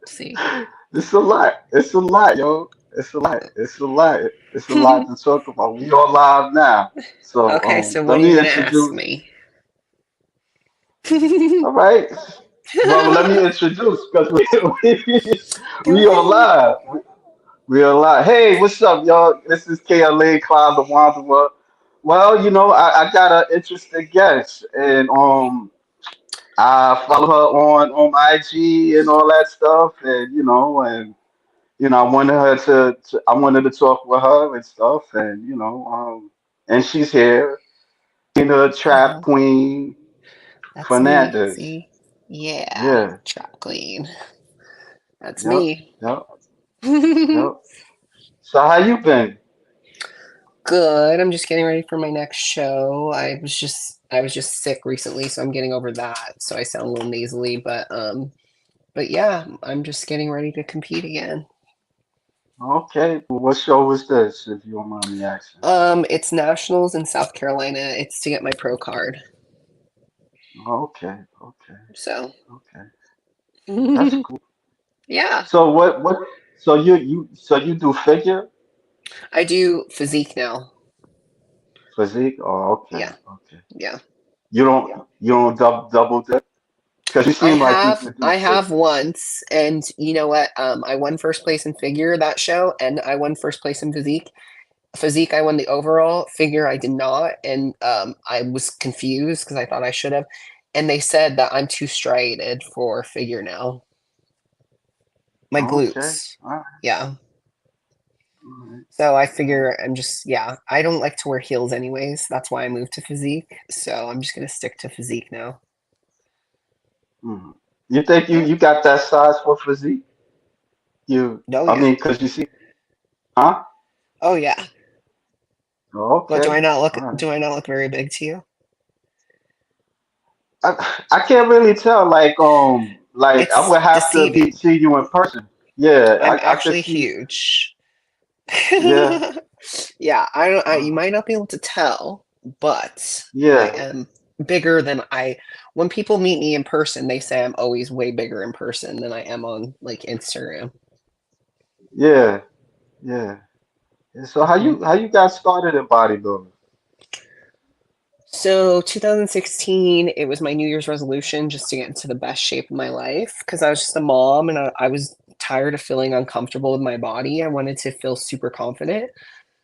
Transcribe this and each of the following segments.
See. It's a lot. It's a lot, yo. It's a lot. It's a lot. It's a lot to talk about. We on live now. So Okay, so what let are you me gonna ask introduce. me? All right. Well, let me introduce because we Go on ahead. live. We on live. Hey, what's up, y'all? This is KLA Cloud the Wanderer. Well, I got an interesting guest, and I follow her on IG and all that stuff, and I wanted her I wanted to talk with her and stuff, and and she's here, Tina Trap Oh, Queen that's me. Fernandez. See? Yeah, Yeah, trap queen. That's yep, me. yep, yep. So how you been? Good. I'm just getting ready for my next show. I was just sick recently, so I'm getting over that. So I sound a little nasally, but yeah, I'm just getting ready to compete again. Okay, what show was this, if you don't mind me asking? It's nationals in South Carolina. It's to get my pro card. Okay, okay, So, okay. That's cool. yeah. So what? So you do figure I do physique now. physique? Oh, okay, Yeah. okay. Yeah. You don't double dip because you I seem like you have could do I figure. have once, and you know what? I won first place in figure that show, and I won first place in physique. Physique, I won the overall. Figure, I did not, and I was confused because I thought I should have. And they said that I'm too striated for figure now. My Okay, glutes. all right, Yeah. all right, So I all right. figure I'm just yeah. I don't like to wear heels anyways. That's why I moved to physique. So I'm just gonna stick to physique now. Mhm. You think you Yeah. you got that size for physique? Oh I yeah. mean, because you see, huh? Oh yeah. But do Okay, I not look all right. do I not look very big to you? I can't really tell. Like I It's would have to be deceiving. see you in person. Yeah, I'm I could actually see. huge. Yeah, Yeah, I don't you uh, might not be able to tell, but I yeah, am bigger than I when people meet me in person, they say I'm always way bigger in person than I am on like Instagram. yeah, yeah. Yeah, so how Mhm. you got started in bodybuilding? So 2016, it was my New Year's resolution just to get into the best shape of my life because I was just a mom and I was tired of feeling uncomfortable with my body. I wanted to feel super confident.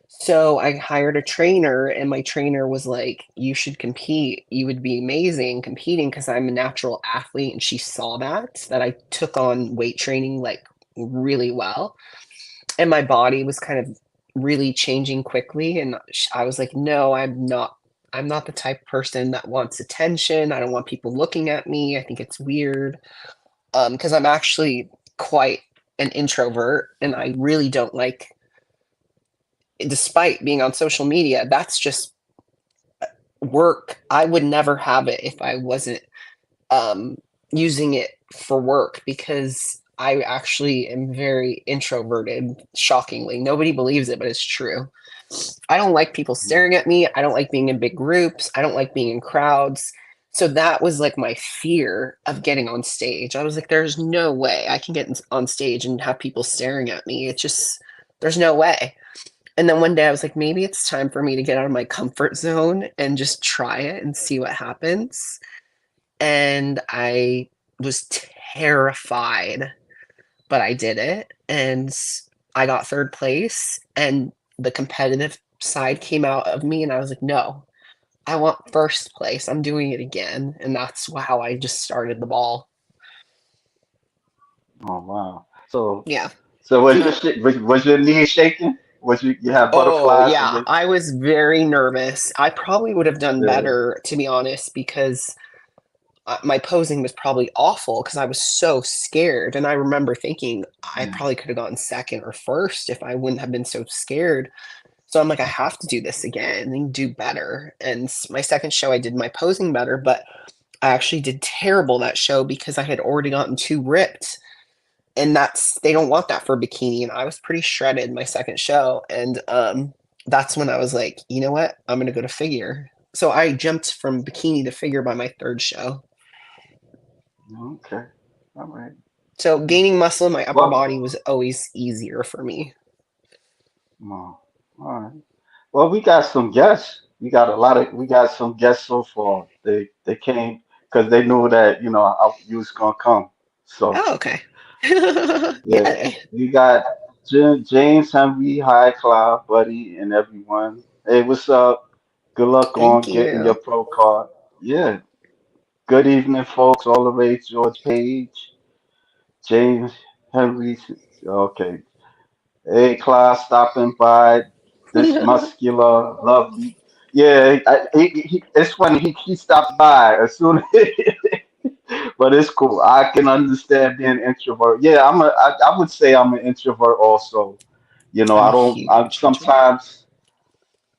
So I hired a trainer, and my trainer was like, "You should compete. You would be amazing competing because I'm a natural athlete." And she saw that I took on weight training like really well, and my body was kind of really changing quickly. And I was like, "No, I'm not. I'm not the type of person that wants attention. I don't want people looking at me. I think it's weird." Because I'm actually quite an introvert, and I really don't like despite being on social media, that's just work. I would never have it if I wasn't um, using it for work because I actually am very introverted, shockingly. Nobody believes it, but it's true. I don't like people Mm. staring at me. I don't like being in big groups. I don't like being in crowds. So that was like my fear of getting on stage. I was like, there's no way I can get on stage and have people staring at me. It just, there's no way. And then one day I was like, maybe it's time for me to get out of my comfort zone and just try it and see what happens. And I was terrified, but I did it. And I got third place. And the competitive side came out of me. And I was like, no, I want first place. I'm doing it again. And that's how I just started the ball. Oh wow. So Yeah. so was your knee shaking? Was you have Oh, butterflies in yeah. your I was very nervous. I probably would have done yeah. better, to be honest, because my posing was probably awful because I was so scared. And I remember thinking I Yeah. probably could have gone second or first if I wouldn't have been so scared. So I'm like, I have to do this again and do better. And my second show, I did my posing better, but I actually did terrible that show because I had already gotten too ripped. And they don't want that for a bikini. And I was pretty shredded my second show. And that's when I was like, you know what? I'm going to go to figure. So I jumped from bikini to figure by my third show. Okay. All right. So No. gaining muscle in my upper body was Well, always easier for me. no. All right. Well, we got some guests. We got some guests so far. They came because they knew that, you was gonna come. So Oh, okay. yeah, Yay. we got James Henry, hi Cloud, buddy, and everyone. Hey, what's up? Good luck Thank on getting your you. pro card. Yeah. Good evening, folks. All the way, George Page, James Henry. Okay. Hey, class, stopping by. This muscular, lovely. Yeah, it's funny. He stops by as soon, but it's cool. I can understand being introvert. Yeah, I would say I'm an introvert also. I'm I a don't. I huge introvert. sometimes.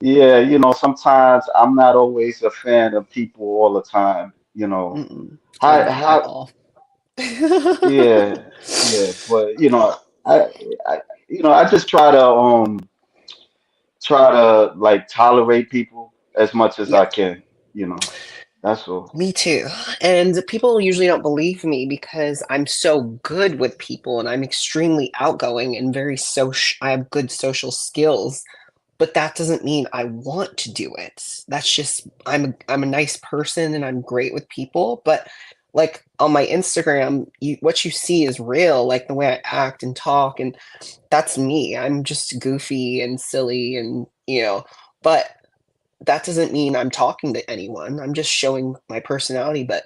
Yeah, sometimes I'm not always a fan of people all the time. Mm-mm, I'm How not at how all. Yeah, yeah, but I, I I just try to like tolerate people as much as Yeah, I can, you know. That's all. me too. And people usually don't believe me because I'm so good with people and I'm extremely outgoing and very social. I have good social skills, but that doesn't mean I want to do it. That's just I'm a nice person and I'm great with people, but like on my Instagram, what you see is real, like the way I act and talk, and that's me. I'm just goofy and silly and, but that doesn't mean I'm talking to anyone. I'm just showing my personality, but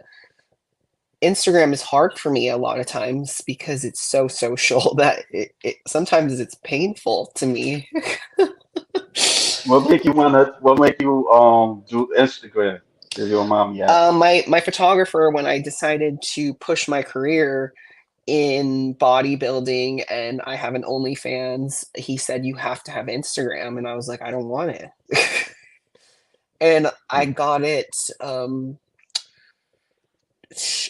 Instagram is hard for me a lot of times because it's so social that it sometimes it's painful to me. What make you do Instagram, if you don't mind me asking? My photographer, when I decided to push my career in bodybuilding and I have an OnlyFans, he said you have to have Instagram, and I was like, I don't want it. And I Hmm. got it.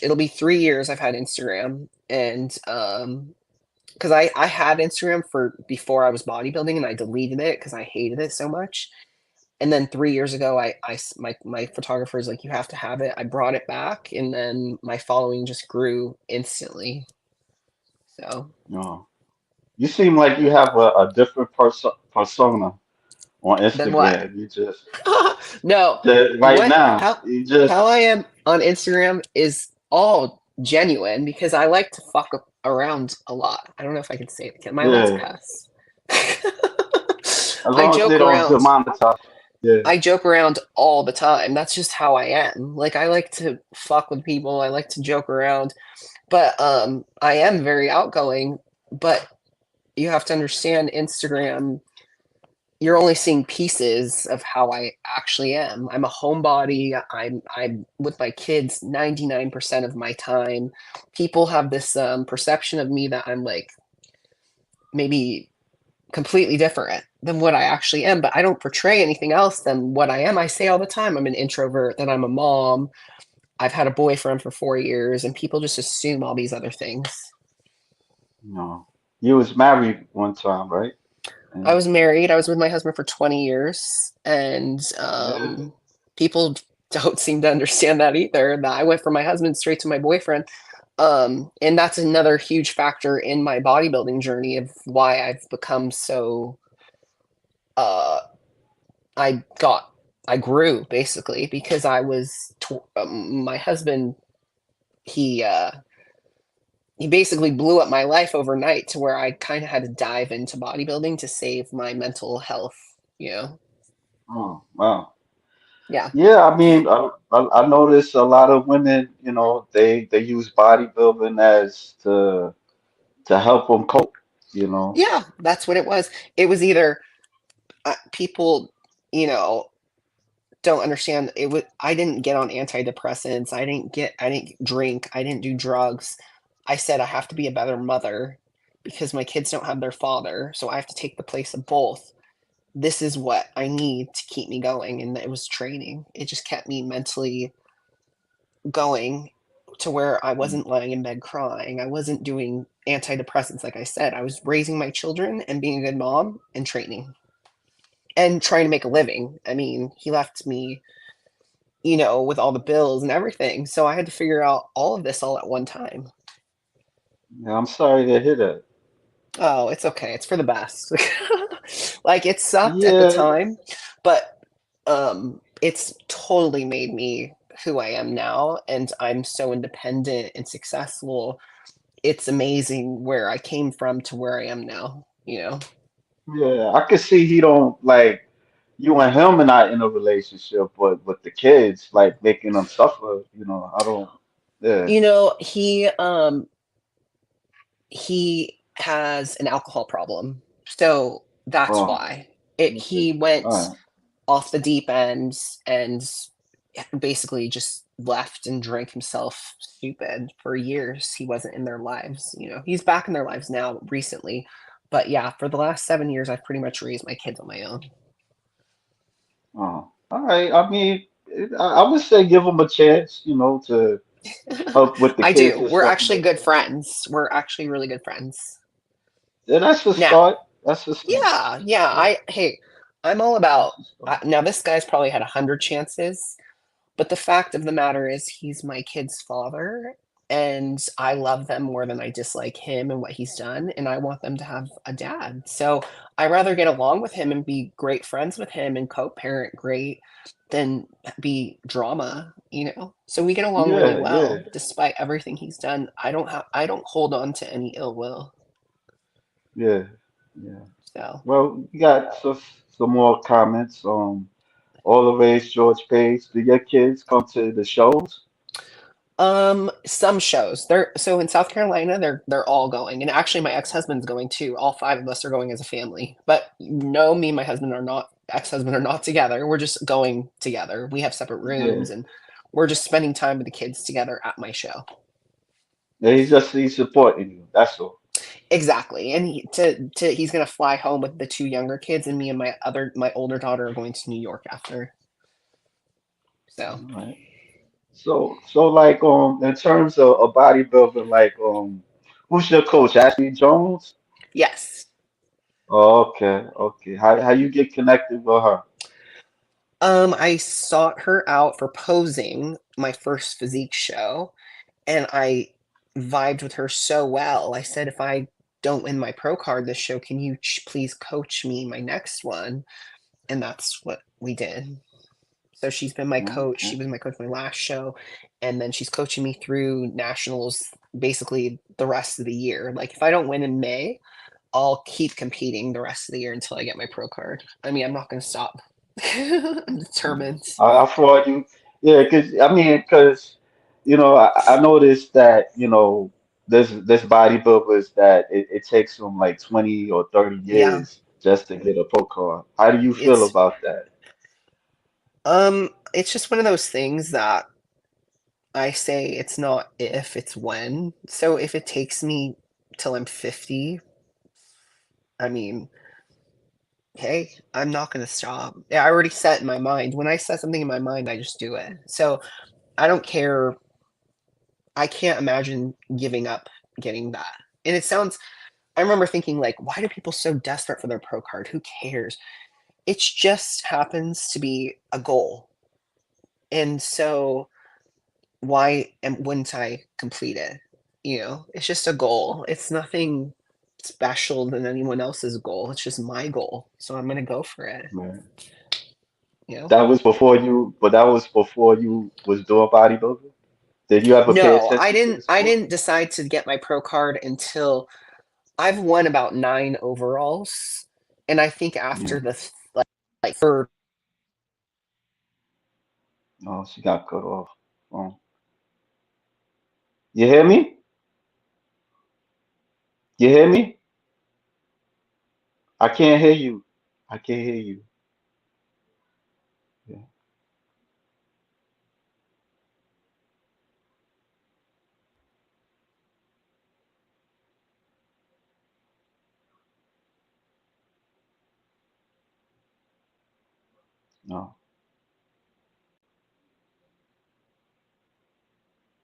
It'll be 3 years I've had Instagram, and because I had Instagram for before I was bodybuilding, and I deleted it because I hated it so much. And then 3 years ago, my photographer is like, you have to have it. I brought it back, and then my following just grew instantly. So No. You seem like you have a different persona on then what? Instagram. You just No, right what now. You how just I am on Instagram is all genuine because I like to fuck around a lot. I don't know if I can say it. Am I allowed to yeah. cuss? As I long as they joke don't around. demonetize. Yeah. I joke around all the time. That's just how I am. Like I like to fuck with people. I like to joke around. But I am very outgoing, but you have to understand Instagram, you're only seeing pieces of how I actually am. I'm a homebody. I'm with my kids 99% of my time. People have this perception of me that I'm like maybe completely different than what I actually am, but I don't portray anything else than what I am. I say all the time I'm an introvert, that I'm a mom. I've had a boyfriend for 4 years, and people just assume all these other things. No. You was married one time, right? I And was married. I was with my husband for 20 years, and yeah. people don't seem to understand that either. That I went from my husband straight to my boyfriend, and that's another huge factor in my bodybuilding journey of why I've become so. Uh, I got, I grew basically because I was my husband. He uh, he basically blew up my life overnight to where I kind of had to dive into bodybuilding to save my mental health. You know, Oh, wow. yeah. Yeah, I mean, I notice a lot of women, they use bodybuilding as to help them cope, you know. Yeah, that's what it was. It was either people, you know, don't understand. It was I didn't get on antidepressants. I didn't drink. I didn't do drugs. I said I have to be a better mother because my kids don't have their father, so I have to take the place of both. This is what I need to keep me going, and it was training. It just kept me mentally going to where I Mm, wasn't lying in bed crying. I wasn't doing antidepressants like I said. I was raising my children and being a good mom and training and trying to make a living. I mean, he left me, with all the bills and everything. So I had to figure out all of this all at one time. Yeah, I'm sorry to hear that. Oh, it's okay. It's for the best. Like it sucked at the Yeah, time, but it's totally made me who I am now, and I'm so independent and successful. It's amazing where I came from to where I am now, you know? yeah. I could see he don't like you and him are not in a relationship, but with the kids, like making them suffer. I don't. Yeah. You know, he has an alcohol problem. So that's Oh, why. okay. He went All off the deep end and basically just left and drank himself stupid for years. He wasn't in their lives, you know. He's back in their lives now recently. But yeah, for the last 7 years, I've pretty much raised my kids on my own. all right. I mean, I would say give him a chance, to help with the I kids do. or We're something actually like good that. friends. We're actually really good friends. Yeah, that's a Now, start. That's a start. yeah, yeah. Yeah, Hey, I'm all about. that's a start. Now, this guy's probably had 100 chances, but the fact of the matter is, he's my kid's father, and I love them more than I dislike him and what he's done, and I want them to have a dad. So I rather get along with him and be great friends with him and co-parent great than be drama, you know? So we get along really Yeah, yeah, well despite everything he's done. I don't hold on to any ill will. yeah, yeah. So Well, we got some more comments. All the rage George Page. Do your kids come to the shows? some shows. They're so in South Carolina, they're all going. And actually my ex-husband's going too. All five of us are going as a family. But no, me and my husband are not ex-husband are not together. We're just going together. We have separate Yeah. rooms and we're just spending time with the kids together at my show. Yeah, he's supporting you. That's all. Exactly. And he's gonna fly home with the two younger kids and me and my older daughter are going to New York after. So All right. So like in terms of a bodybuilder, like who's your coach? Ashley Jones? yes. Oh, okay, okay. How you get connected with her? I sought her out for posing my first physique show and I vibed with her so well. I said, if I don't win my pro card this show, can you please coach me my next one? And that's what we did. So she's been my coach. Okay. She was my coach my last show, and then she's coaching me through nationals basically the rest of the year. Like if I don't win in May, I'll keep competing the rest of the year until I get my pro card. I mean, I'm not going to stop. I'm determined. I thought you, yeah, because I noticed that this bodybuilders that it takes them like 20 or 30 Yeah, years just to get a pro card. How do you feel it's about that? it's just one of those things that I say it's not if, it's when. So if it takes me till I'm 50, I mean, hey, I'm not going to stop. Yeah, I already set in my mind. When I set something in my mind, I just do it. So I don't care. I can't imagine giving up getting that. And it sounds, I remember thinking, like, why do people so desperate for their pro card? Who cares? It just happens to be a goal. And so wouldn't I complete it? You know, it's just a goal. It's nothing special than anyone else's goal. It's just my goal. So I'm gonna go for it, Man, you know? that was before you was doing bodybuilding. Did you ever pay No, attention to the I sport? didn't decide to get my pro card until I've won about 9 overalls. And I think Yeah. after the like third. Oh, she got cut off. Oh. You hear me? You hear me? I can't hear you. I can't hear you. Yeah. No.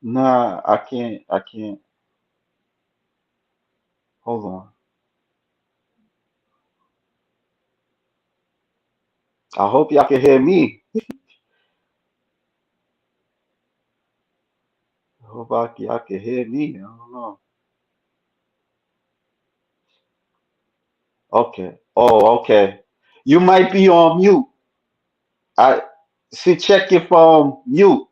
Nah, I can't. I can't. Hold on. I hope y'all can hear me. I hope y'all can hear me. I don't know. Okay. Oh, okay. You might be on mute. I see. Check your phone. Mute.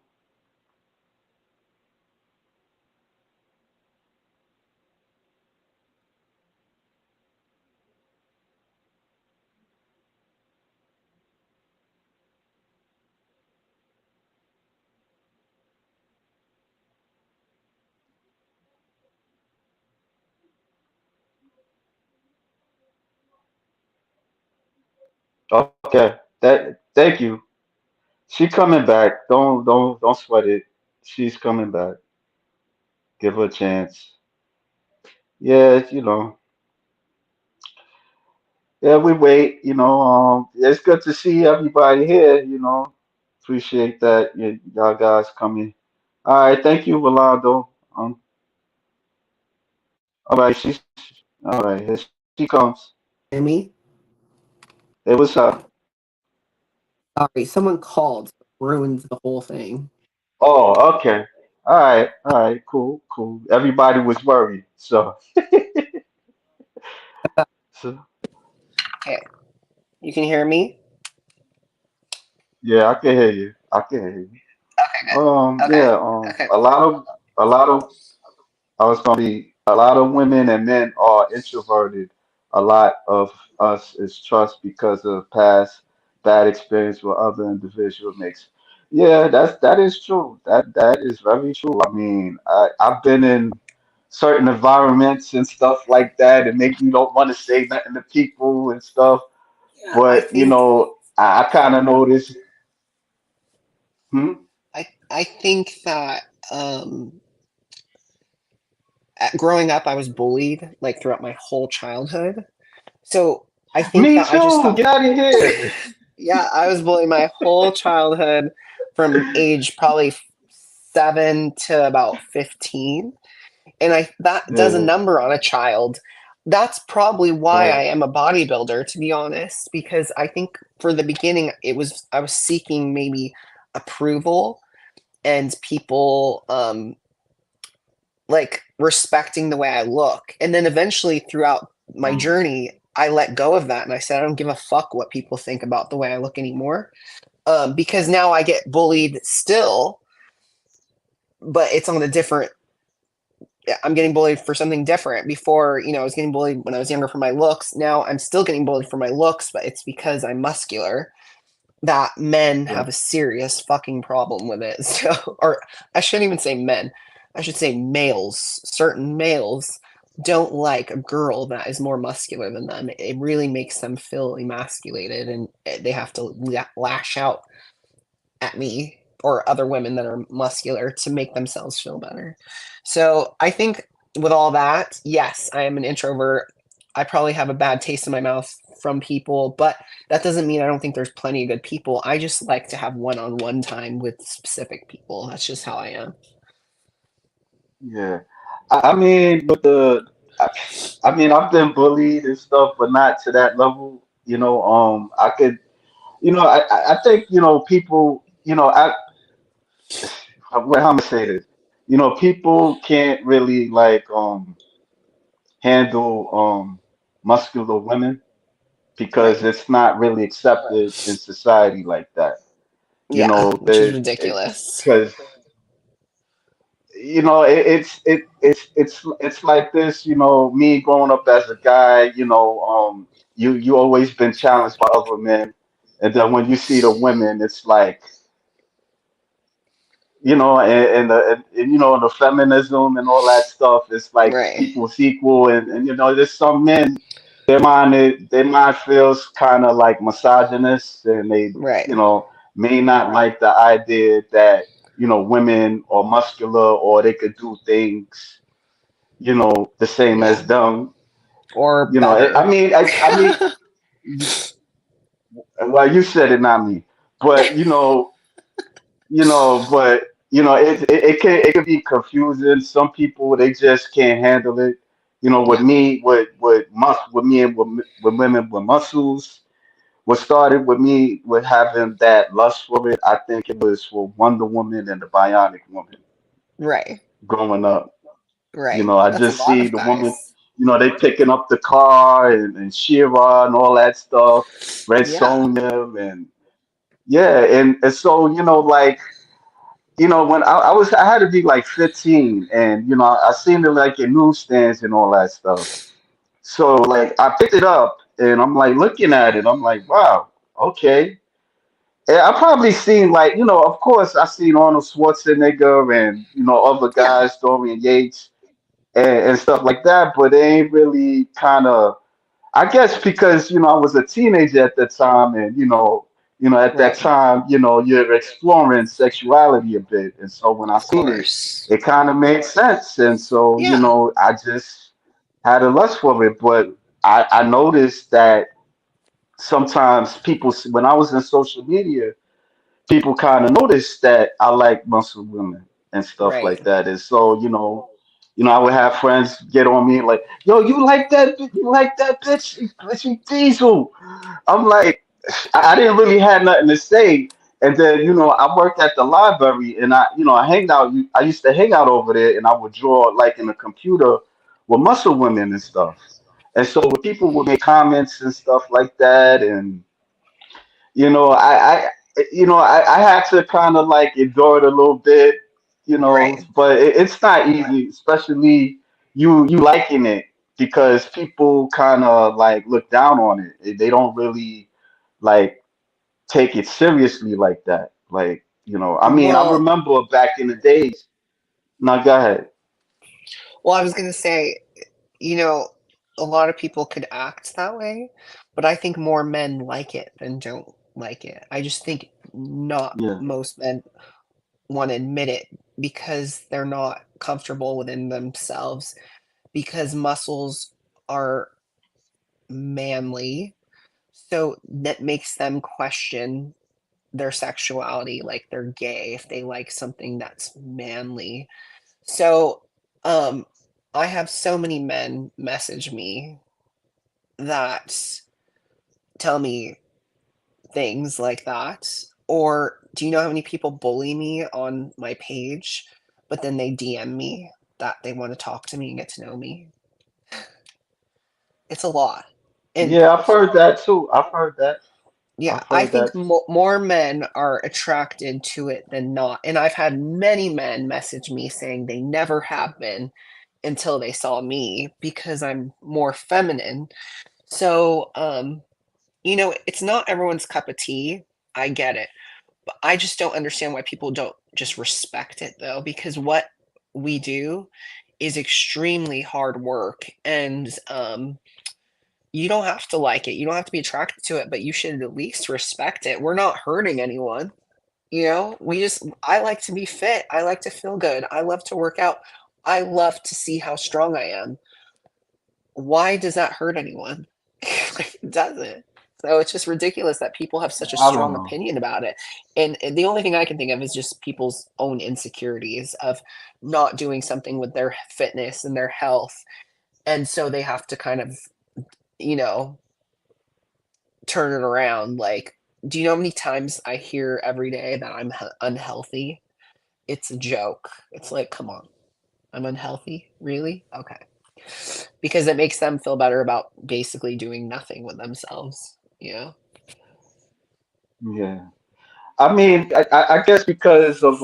Okay. That. Thank you. She coming back. Don't sweat it. She's coming back. Give her a chance. Yeah. Yeah. We wait. It's good to see everybody here. Appreciate that. Y'all guys coming. All right. Thank you, Rolando. All right. She's all right. Here she comes. Hear me? Hey, what's up? Sorry, someone called, ruined the whole thing. Oh, okay. All right, cool. Everybody was worried, so Okay, you can hear me? yeah, I can hear you. I can hear you. Okay, good. Okay, Yeah, okay. a lot of I was gonna be a lot of women and men are introverted. A lot of us is trust because of past bad experience with other individual makes. Yeah, that is true. That is very true. I mean, I've been in certain environments and stuff like that, and make you don't want to say nothing to people and stuff. Yeah, I But think I kind of noticed. Hmm? I think that growing up, I was bullied like throughout my whole childhood. So I think Me that I just too. got Get out of here. yeah, I was bullied my whole childhood from age probably 7 to about 15. And I that does a Yeah, number on a child. That's probably why I right. am a bodybuilder, to be honest, because I think for the beginning I was seeking maybe approval and people like respecting the way I look. And then eventually throughout my Mm, journey, I let go of that and I said I don't give a fuck what people think about the way I look anymore. Because now I get bullied still, but it's on a different I'm getting bullied for something different. Before, I was getting bullied when I was younger for my looks. Now I'm still getting bullied for my looks, but it's because I'm muscular that men yeah, have a serious fucking problem with it. So, or I shouldn't even say men. I should say males. Certain males don't like a girl that is more muscular than them. It really makes them feel emasculated and they have to lash out at me or other women that are muscular to make themselves feel better. So I think with all that, yes, I am an introvert. I probably have a bad taste in my mouth from people, but that doesn't mean I don't think there's plenty of good people. I just like to have one-on-one time with specific people. That's just how I am. yeah. I mean, I, I mean, I've been bullied and stuff, but not to that level. I could, I think, people, how am I gonna say this? People can't really like handle muscular women because Right. it's not really accepted in society like that. Yeah, which is That ridiculous. because it's like this. Me growing up as a guy, you always been challenged by other men, and then when you see the women, it's like and the feminism and all that stuff. It's like Right. equals equal, and there's some men their mind feels kind of like misogynist, and they Right. you know may not like the idea that women are muscular or they could do things the same Yeah. as them. Or I better. mean, well, you said it, not me, but it can be confusing. Some people they just can't handle it. With Yeah. me, with me and with women with muscles. What started with me with having that lust for it, I think it was for Wonder Woman and the Bionic Woman Right. growing up. Right. I That's a just lot see of the woman. guys. they picking up the car and Shira and all that stuff, Red Yeah, Sonja and yeah, and so like when I had to be like 15, and I seen it like in newsstands and all that stuff. So like I picked it up and I'm like looking at it. I'm like, wow, okay. And I probably seen like of course I seen Arnold Schwarzenegger and other yeah, guys, Dorian Yates and stuff like that, but they ain't really kind of. I guess because I was a teenager at that time, and at that right. time, you're exploring sexuality a bit, and so when I Of seen it, course. it kind of made sense, and so Yeah, I just had a lust for it. But I noticed that sometimes people, when I was in social media, people kind of noticed that I like muscle women and stuff right. like that, and so I would have friends get on me like, "Yo, you like that? You like that bitch? She Diesel." I'm like, I didn't really have nothing to say. And then, I worked at the library and I hanged out. I used to hang out over there and I would draw like in the computer with muscle women and stuff. And so people would make comments and stuff like that. And, I had to kind of like endure it a little bit, Right. but it's not easy, especially you liking it because people kind of like look down on it. They don't really like take it seriously like that. Like, I mean, I Well, remember back in the days. No, go ahead. I was gonna say, you know, a lot of people could act that way, but I think more men like it than don't like it. I just think not Yeah, most men wanna admit it because they're not comfortable within themselves, because muscles are manly, so that makes them question their sexuality, like they're gay if they like something that's manly. So, um, I have so many men message me that tell me things like that. Or do you know how many people bully me on my page, but then they DM me that they want to talk to me and get to know me? It's a lot. And yeah, I've heard that too. I've heard that. yeah, I've I heard think that. more men are attracted to it than not. And I've had many men message me saying they never have been until they saw me because I'm more feminine. So, it's not everyone's cup of tea. I get it. But I just don't understand why people don't just respect it though, because what we do is extremely hard work. And you don't have to like it. You don't have to be attracted to it, but you should at least respect it. We're not hurting anyone. I like to be fit. I like to feel good. I love to work out. I love to see how strong I am. Why does that hurt anyone? Like, it doesn't. So it's just ridiculous that people have such a I don't strong know. opinion about it. And the only thing I can think of is just people's own insecurities of not doing something with their fitness and their health. And so they have to kind of, you know, turn it around. Like, do you know how many times I hear every day that I'm unhealthy? It's a joke. It's like, come on, I'm unhealthy? Really? Okay. Because it makes them feel better about basically doing nothing with themselves, you know? Yeah. I mean, I guess because of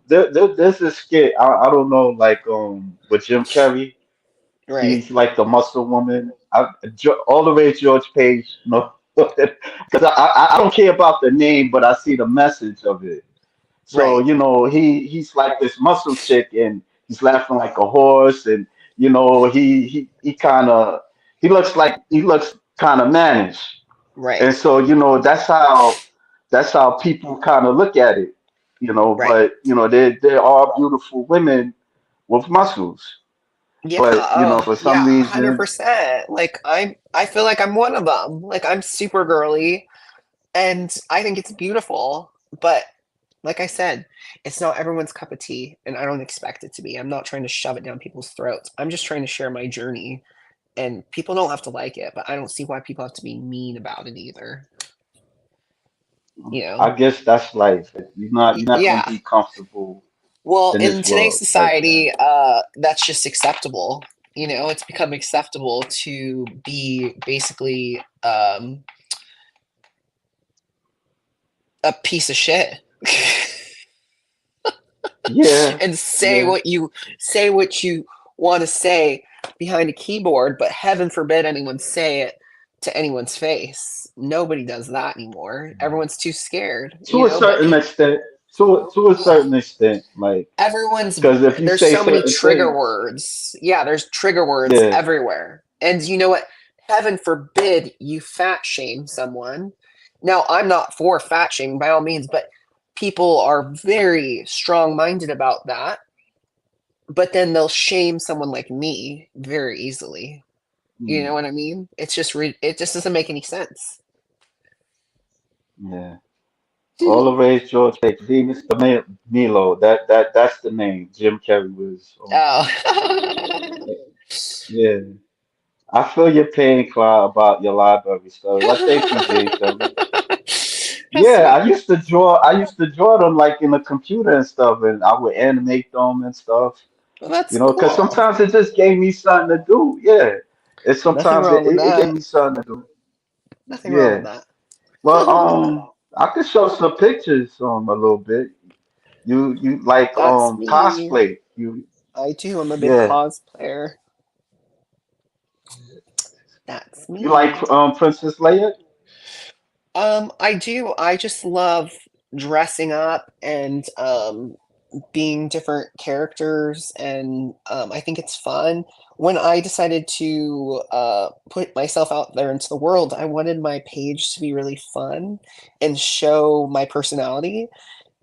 there's this skit. I don't know, like with Jim Carrey. Right, He's like the muscle woman. All the way George Page, no, because I don't care about the name, but I see the message of it. So right, he's like this muscle chick, and he's laughing like a horse, and he kind of he looks kind of mannish, right, and so that's how people kind of look at it, right. But there are beautiful women with muscles, Yeah, but oh, for some yeah, reason, 100%. Like, I feel like I'm one of them. Like, I'm super girly, and I think it's beautiful, but like I said, it's not everyone's cup of tea, and I don't expect it to be. I'm not trying to shove it down people's throats. I'm just trying to share my journey, and people don't have to like it, but I don't see why people have to be mean about it either, you I know? guess that's life. You're not gonna Yeah. be comfortable Well, in in this today's world like that. society, that's just acceptable. You know, it's become acceptable to be basically a piece of shit. Yeah, And yeah, say what you want to say behind a keyboard, but heaven forbid anyone say it to anyone's face. Nobody does that anymore. Everyone's too scared, you to a know, but certain extent, to a certain extent, like everyone's because if you there's say so many certain trigger things, words. Yeah, there's trigger words yeah, everywhere. And you know what? Heaven forbid you fat shame someone. Now, I'm not for fat shaming by all means, but people are very strong minded about that. But then they'll shame someone like me very easily. You know mm, what I mean? It's just it just doesn't make any sense. yeah. All the rage George Baker, Venus de Milo. That's the name. Jim Carrey was. Oh. Yeah, I feel your pain, Clyde, about your library stories. I thank you, Jay Shelly. How Yeah, sweet. I used to draw. I used to draw them like in the computer and stuff, and I would animate them and stuff. Well, that's You know, because cool. sometimes it just gave me something to do. Yeah, and Nothing sometimes wrong with it gave that. me something to do. Nothing wrong with Yeah. that. Well, I could show some pictures a little bit. You like That's me. cosplay. You I do. I'm a big yeah. cosplayer. That's You like me. Princess Leia? I do. I just love dressing up and being different characters, and I think it's fun. When I decided to put myself out there into the world, I wanted my page to be really fun and show my personality.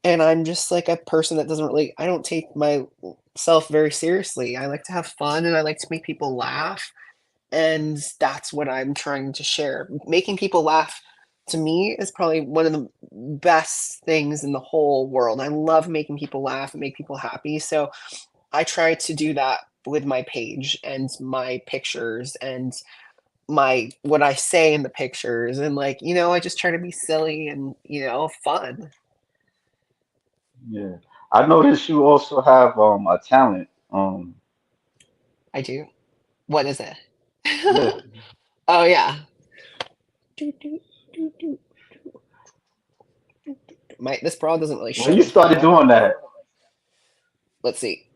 And I'm just like a person that doesn't really, I don't take myself very seriously. I like to have fun and I like to make people laugh. And that's what I'm trying to share. Making people laugh to me is probably one of the best things in the whole world. I love making people laugh and make people happy. So I try to do that with my page and my pictures and my what I say in the pictures, and like, you know, I just try to be silly and, you know, fun. Yeah. I noticed you also have a talent. I do. What is it? Yeah. Oh yeah. My this bra doesn't really When show you the started video. doing that, Let's see.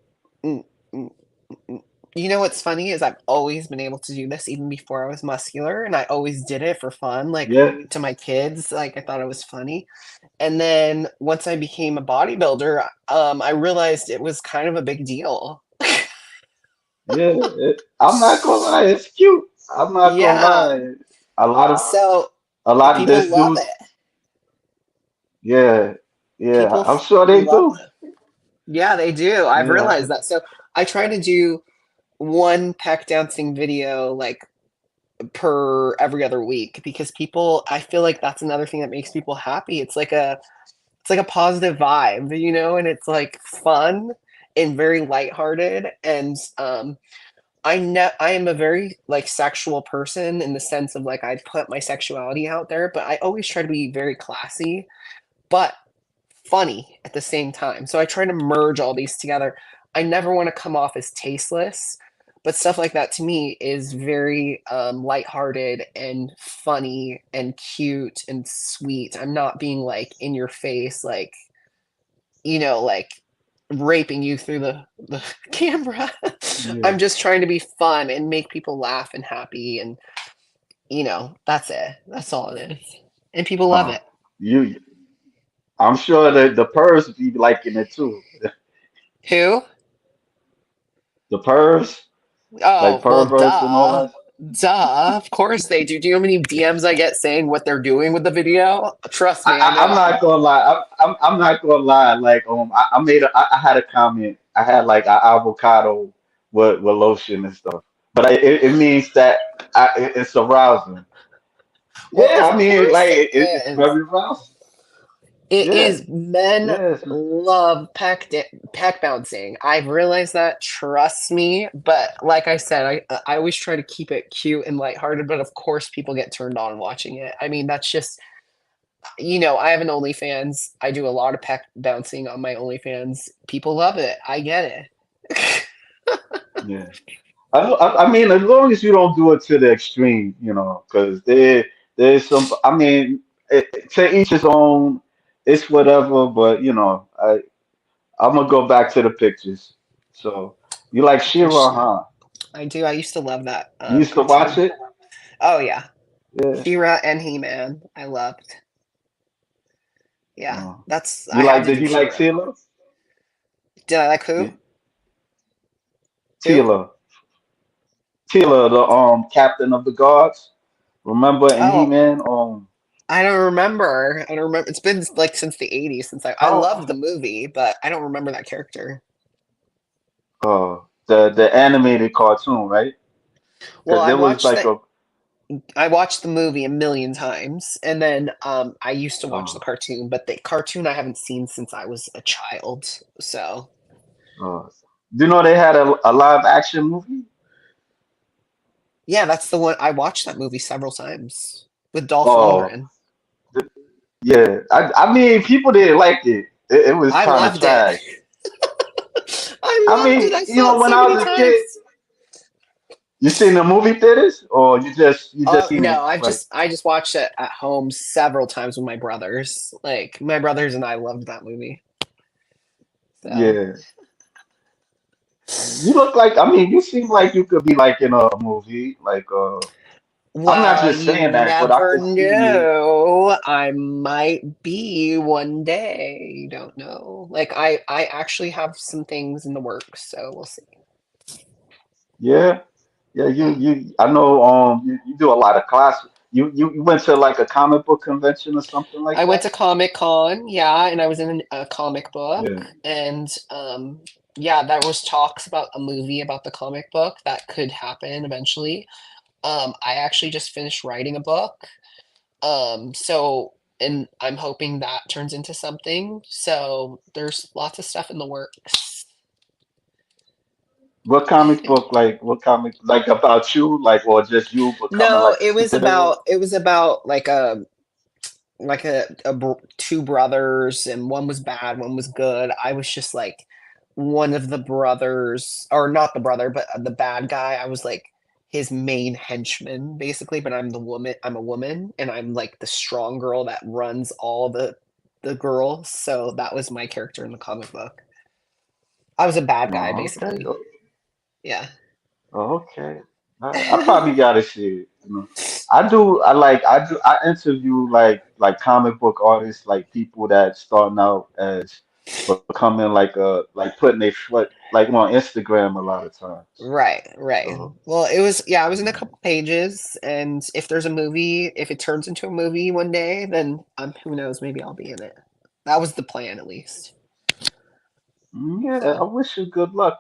Mm, mm, mm. You know what's funny is I've always been able to do this even before I was muscular, and I always did it for fun, like yeah, to my kids. Like I thought it was funny. And then once I became a bodybuilder, I realized it was kind of a big deal. yeah. I'm not gonna lie, it's cute. I'm not gonna Yeah. lie. A lot of So a lot of people this love dudes, it. yeah, yeah. People I'm sure they love do. it. Yeah, they do. I've Yeah, realized that. So I try to do one pec dancing video like per every other week because people, I feel like that's another thing that makes people happy. It's like a positive vibe, you know, and it's like fun and very lighthearted. And I am a very like sexual person in the sense of like I put my sexuality out there, but I always try to be very classy but funny at the same time. So I try to merge all these together. I never want to come off as tasteless, but stuff like that to me is very lighthearted and funny and cute and sweet. I'm not being like in your face, like, you know, like raping you through the camera. yeah. I'm just trying to be fun and make people laugh and happy. And, you know, that's it. That's all it is. And people love Uh, it. you, I'm sure that the pervs be liking it too. Who? The pervs, like Oh, well, perverts and all duh. that. Duh. Of course they do. Do you know how many DMs I get saying what they're doing with the video? Trust me, I I'm know. not gonna lie. I'm not gonna lie. Like I had a comment. I had like an avocado with lotion and stuff. But it means that it's arousing. Well, Yeah, of I mean course like it it's is. very arousing. It Yeah, is. Men yes, love pack bouncing. I've realized that. Trust me. But like I said, I always try to keep it cute and lighthearted. But of course, people get turned on watching it. I mean, that's just, you know, I have an OnlyFans. I do a lot of pack bouncing on my OnlyFans. People love it. I get it. yeah. I mean, as long as you don't do it to the extreme, because there's some. I mean, to each his own. It's whatever, but I'm gonna go back to the pictures. So you like I Shira, appreciate it. huh? I do. I used to love that You used to watch cartoon. it? Oh yeah, Yeah. She-Ra and He-Man. I loved. Yeah, Uh, that's I you had like? to Did do you like She-Ra. Tila? Did I like who? Yeah. Who? Tila, Tila, the captain of the guards. Remember in He Oh, Man? I don't remember. I don't remember. It's been like since the '80s since I loved the Oh, movie, but I don't remember that character. the animated cartoon, right? Well, Because there was like a I watched the movie a million times, and then I used to watch the uh, cartoon, but the cartoon I haven't seen since I was a child. So uh, do you know they had a live action movie? yeah, that's the one I watched that movie several times with Dolph Oh, Lundgren. yeah. I mean, people didn't like it. It was I kind of loved it. trash. I I loved it. mean, I saw it when so I many was a kid, times. you seen the movie theaters, or you just seen No, it like, I just watched it at home several times with my brothers. Like my brothers and I loved that movie. So yeah. You look like, I mean, you seem like you could be like in a movie. Like, I'm not well, just you saying that, but I never could see you. know. I might be one day. You don't know. Like I actually have some things in the works, so we'll see. Yeah, yeah. Yeah. I know. You do a lot of classes. You went to like a comic book convention or something like I went that. to Comic Con, yeah, and I was in a comic book, Yeah. and yeah, there was talks about a movie about the comic book that could happen eventually. I actually just finished writing a book, so and I'm hoping that turns into something. So there's lots of stuff in the works. What comic book? Like, what comic? Like about you? Like, or just you becoming No, like a superhero? it was about like two brothers, and one was bad, one was good. I was just like one of the brothers, or not the brother, but the bad guy. I was like his main henchman basically, but I'm a woman, and I'm like the strong girl that runs all the girls. So that was my character in the comic book. I was a bad guy Oh, okay. basically. Yeah. Oh, okay. I probably gotta see it. I do. I like. I do. I interview like comic book artists, like people that starting out as becoming like putting their foot like on Instagram a lot of times. Right, right. So Well, I was in a couple pages, and if there's a movie, if it turns into a movie one day, then who knows, maybe I'll be in it. That was the plan at least. yeah, I So, wish you good luck.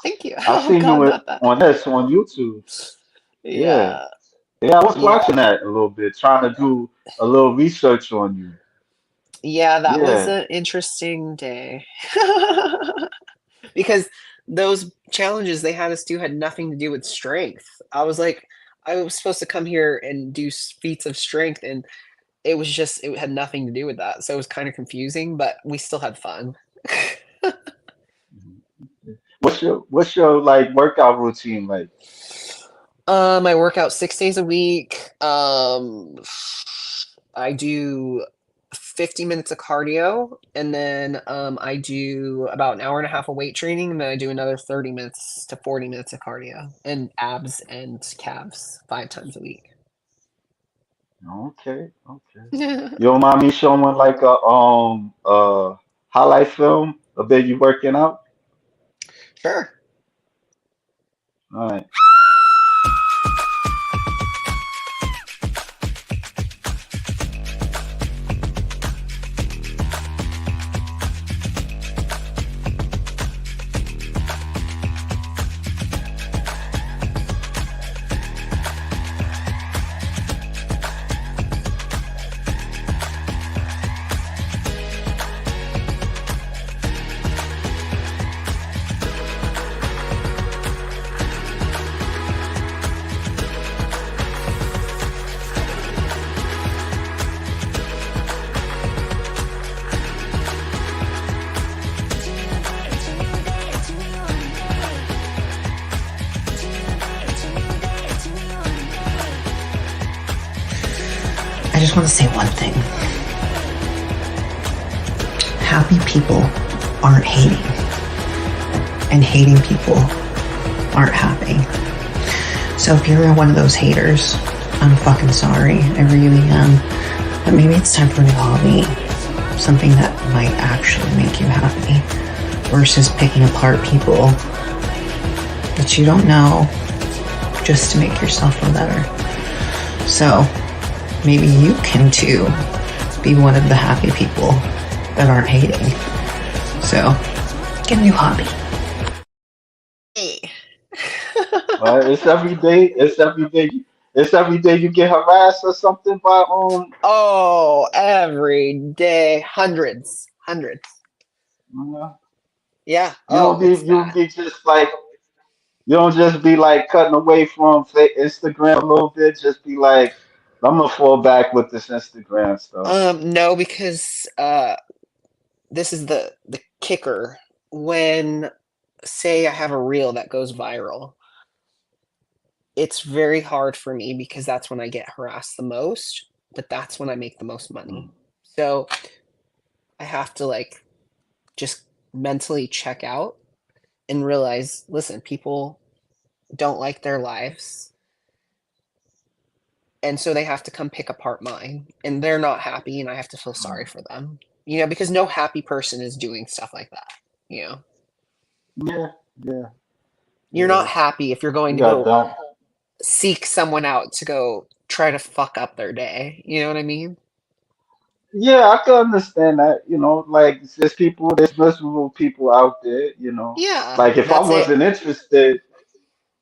thank you. I Oh seen you God, not that. on YouTube. Yeah, Yeah, yeah, I was watching yeah, that a little bit, trying to do a little research on you. yeah, that was Yeah. an interesting day. Because those challenges they had us do had nothing to do with strength. I was supposed to come here and do feats of strength, and it had nothing to do with that, so it was kinda confusing, but we still had fun. What's your like workout routine like? I work out 6 days a week. I do 50 minutes of cardio, and then, I do about an hour and a half of weight training, and then I do another 30 minutes to 40 minutes of cardio, and abs and calves 5 times a week. Okay, okay. You don't mind me showing like a highlight film of you working out? Sure. All right. just want to say one thing. Happy people aren't hating, and hating people aren't happy. So if you're one of those haters, I'm fucking sorry. I really am. But maybe it's time for a new hobby. Something that might actually make you happy. Versus picking apart people that you don't know just to make yourself feel better. So maybe you can too be one of the happy people that aren't hating. So get a new hobby. Hey. It's every day. It's every day. It's every day you get harassed or something by Oh, every day. Hundreds. Hundreds. uh, Yeah. you Oh, don't be it's you don't bad. be just like you don't just be like cutting away from Instagram a little bit. Just be like, I'm gonna fall back with this Instagram stuff. No, because this is the kicker. When say I have a reel that goes viral, it's very hard for me because that's when I get harassed the most, but that's when I make the most money. Mm. So I have to like just mentally check out and realize, listen, people don't like their lives. And so they have to come pick apart mine and they're not happy and I have to feel sorry for them. Because no happy person is doing stuff like that. You know, Yeah, yeah, you're yeah. not happy if you're going You to got go that. seek someone out to go try to fuck up their day. You know what I mean? Yeah, I can understand that. Like there's miserable people out there. Yeah, Like that's it.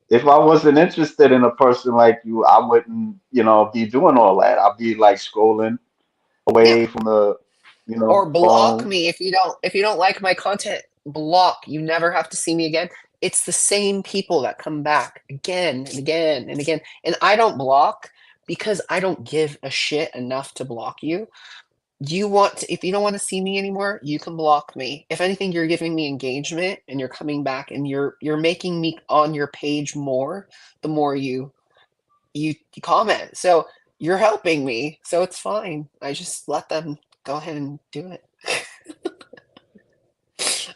if I wasn't interested in a person like you, I wouldn't, be doing all that. I'd be like scrolling Yeah. away from the, Or block phone. me if you don't like my content, block. You never have to see me again. It's the same people that come back again and again and again. And I don't block because I don't give a shit enough to block you. If you don't want to see me anymore, you can block me. If anything, you're giving me engagement and you're coming back and you're making me on your page more the more you comment. So you're helping me. So it's fine. I just let them go ahead and do it.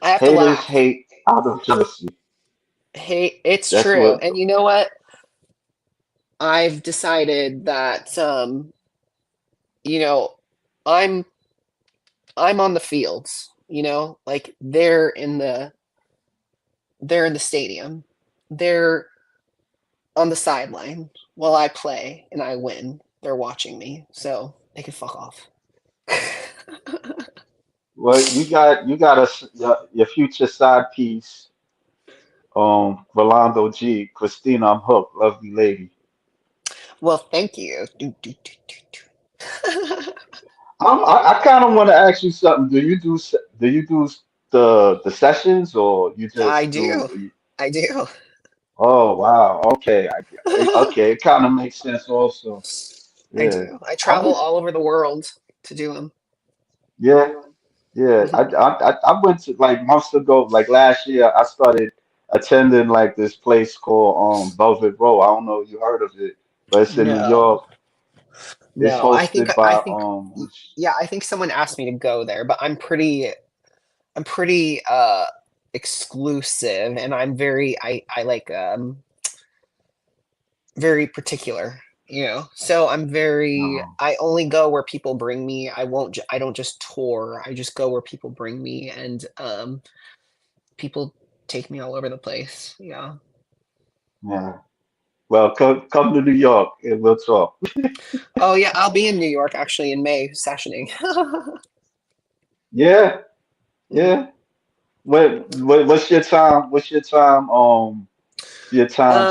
I have to Haters laugh. hate out of jealousy. Hey, it's That's true. what. And you know what? I've decided that you know, I'm I'm on the fields, like they're in the stadium. They're on the sideline while I play and I win. They're watching me. So they can fuck off. Well, you got your future side piece, Rolando G, Christina, I'm hooked, lovely lady. Well, thank you. I kind of want to ask you something. Do you do the sessions or you I just do. do? I do. Oh wow. Okay. Okay. It kind of makes sense also. I Yeah. do. I I travel would. all over the world to do them. Yeah. Yeah. I went to like months ago, like last year. I started attending like this place called Velvet Row. I don't know if you heard of it, but it's in New No. York. It's No, I think hosted I by think yeah, I think someone asked me to go there, but I'm pretty exclusive and I'm very I like very particular, So um, I only go where people bring me. I don't just tour. I just go where people bring me and people take me all over the place. Yeah. yeah. Well, come to New York and we'll talk. Oh yeah, I'll be in New York actually in May sessioning. Yeah. Mhm. Yeah. What's your time? What's your time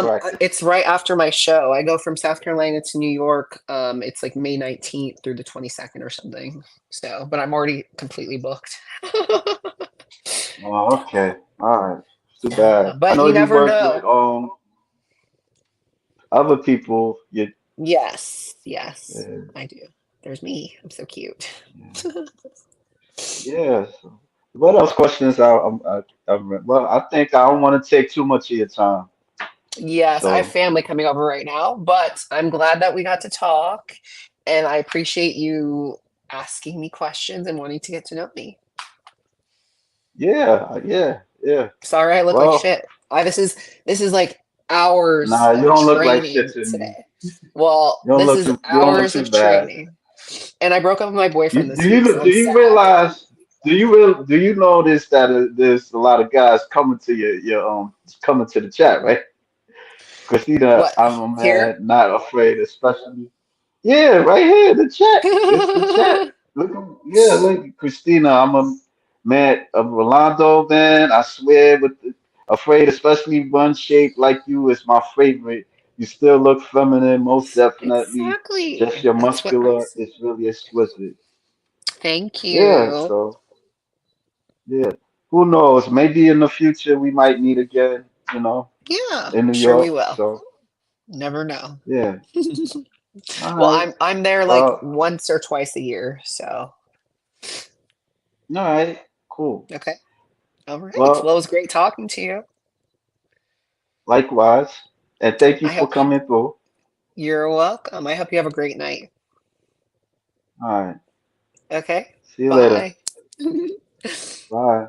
bracket? It's right after my show. I go from South Carolina to New York. It's like May 19th through the 22nd or something. So, but I'm already completely booked. Oh, okay. All right. Too Yeah, bad. I but know you you never work with know. other people. Yes, yes, Uh, I do. There's me. I'm so cute. yeah. So what else questions well, I think I don't want to take too much of your time. Yes, I have So family coming over right now, but I'm glad that we got to talk. And I appreciate you asking me questions and wanting to get to know me. Yeah, yeah, yeah. Sorry I look like Well, shit. This is like hours nah, you of don't look like shit training to me. today. Well, this is You don't look hours too of bad. training. And I broke up with my boyfriend this week, so Do I'm you sad. realize? Do you notice that there's a lot of guys coming to your coming to the chat, right? Christina, What? I'm a Here? man, not afraid, especially. Yeah, right here, the chat. It's the chat. Look, yeah, look, Christina, I'm a man of Rolando, man. I swear, afraid, especially one shape like you is my favorite. You still look feminine, most definitely. Just Exactly. your That's what I muscular said. is really exquisite. Thank Yeah, you. so yeah. Who knows? Maybe in the future we might meet again, you know, Yeah, in New sure we York. will. So Never know. yeah. All Well, right. I'm there like Well, once or twice a year, so all right. Cool. okay. All right. Well, it Well, was great talking to you. likewise. And thank you I for hope coming through. you're welcome. I hope you have a great night. All right. Okay. See you later. Bye. Bye.